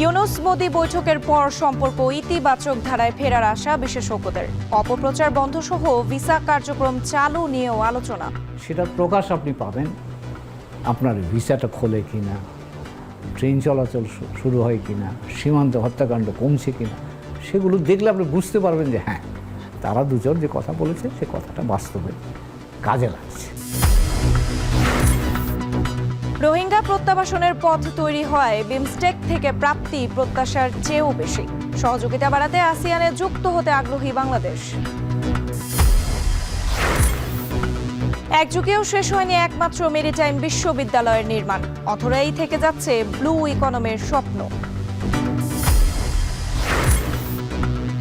ইউনূস মোদি বৈঠকের পর সম্পর্ক ইতিবাচক ধারায় ফেরার আশা বিশেষজ্ঞদের। অপপ্রচার বন্ধ সহ ভিসা কার্যক্রম চালু নিয়েও আলোচনা। সেটার প্রকাশ আপনি পাবেন, আপনার ভিসাটা খোলে কিনা, ট্রেন চলাচল শুরু হয় কিনা, সীমান্ত হত্যাকাণ্ড কমছে কিনা, সেগুলো দেখলে আপনি বুঝতে পারবেন যে হ্যাঁ, তারা দুজন যে কথা বলেছে সে কথাটা বাস্তবে কাজে লাগছে। রোহিঙ্গা প্রত্যাবাসনের পথ তৈরি হয় বিমস্টেক থেকে প্রাপ্তি প্রত্যাশার চেয়েও বেশি। সহযোগিতা বাড়াতে আসিয়ানে যুক্ত হতে আগ্রহী বাংলাদেশ। এক যুগেও শেষ হয়নি একমাত্র মেরিটাইম বিশ্ববিদ্যালয়ের নির্মাণ। অথরাই থেকে যাচ্ছে ব্লু ইকোনমির স্বপ্ন।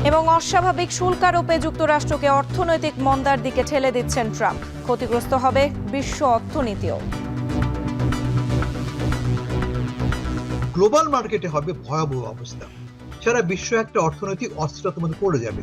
এবং অস্বাভাবিক শুল্ক আরোপে যুক্তরাষ্ট্রকে অর্থনৈতিক মন্দার দিকে ঠেলে দিচ্ছেন ট্রাম্প। ক্ষতিগ্রস্ত হবে বিশ্ব অর্থনীতিও। গ্লোবাল মার্কেটে হবে ভয়াবহ অবস্থা। সারা বিশ্ব একটা অর্থনৈতিক অস্থিরতার মধ্যে পড়ে যাবে।